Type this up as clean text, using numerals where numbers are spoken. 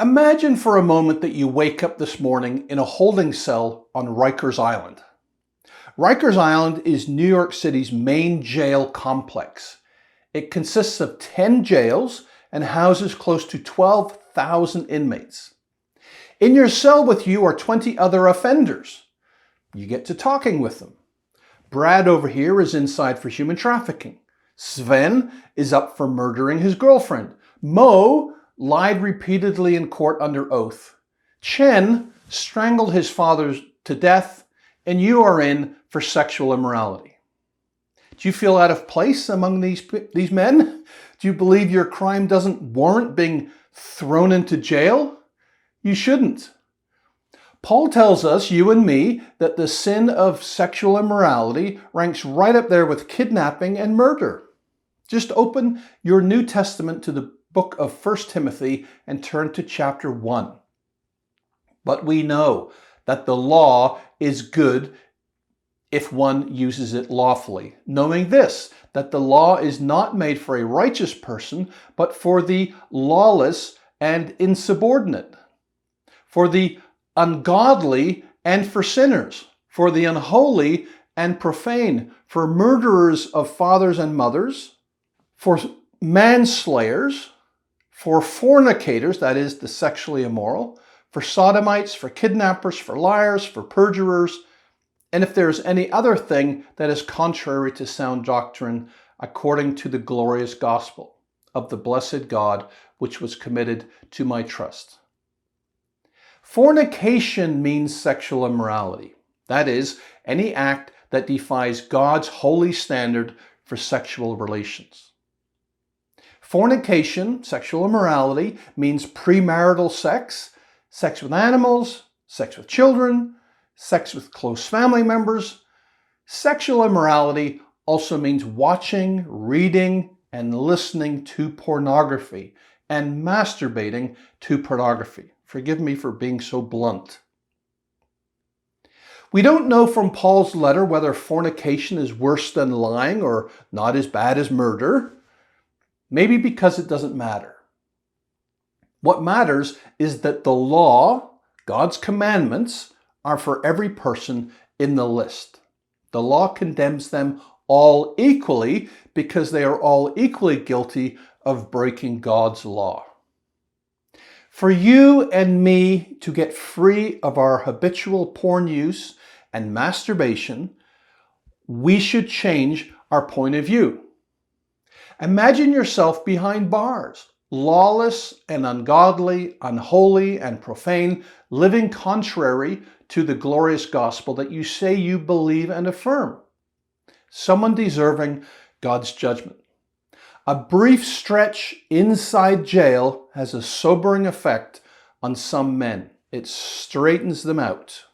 Imagine for a moment that you wake up this morning in a holding cell on Rikers Island. Rikers Island is New York City's main jail complex. It consists of 10 jails and houses close to 12,000 inmates. In your cell with you are 20 other offenders. You get to talking with them. Brad over here is inside for human trafficking. Sven is up for murdering his girlfriend. Mo lied repeatedly in court under oath. Chen strangled his father to death, and you are in for sexual immorality. Do you feel out of place among these men? Do you believe your crime doesn't warrant being thrown into jail? You shouldn't. Paul tells us, you and me, that the sin of sexual immorality ranks right up there with kidnapping and murder. Just open your New Testament to the book of 1 Timothy and turn to chapter 1. But we know that the law is good if one uses it lawfully, knowing this, that the law is not made for a righteous person, but for the lawless and insubordinate, for the ungodly and for sinners, for the unholy and profane, for murderers of fathers and mothers, for manslayers, for fornicators, that is, the sexually immoral, for sodomites, for kidnappers, for liars, for perjurers, and if there is any other thing that is contrary to sound doctrine, according to the glorious gospel of the blessed God, which was committed to my trust. Fornication means sexual immorality. That is, any act that defies God's holy standard for sexual relations. Fornication, sexual immorality, means premarital sex, sex with animals, sex with children, sex with close family members. Sexual immorality also means watching, reading, and listening to pornography and masturbating to pornography. Forgive me for being so blunt. We don't know from Paul's letter whether fornication is worse than lying or not as bad as murder. Maybe because it doesn't matter. What matters is that the law, God's commandments, are for every person in the list. The law condemns them all equally because they are all equally guilty of breaking God's law. For you and me to get free of our habitual porn use and masturbation, we should change our point of view. Imagine yourself behind bars, lawless and ungodly, unholy and profane, living contrary to the glorious gospel that you say you believe and affirm. Someone deserving God's judgment. A brief stretch inside jail has a sobering effect on some men. It straightens them out.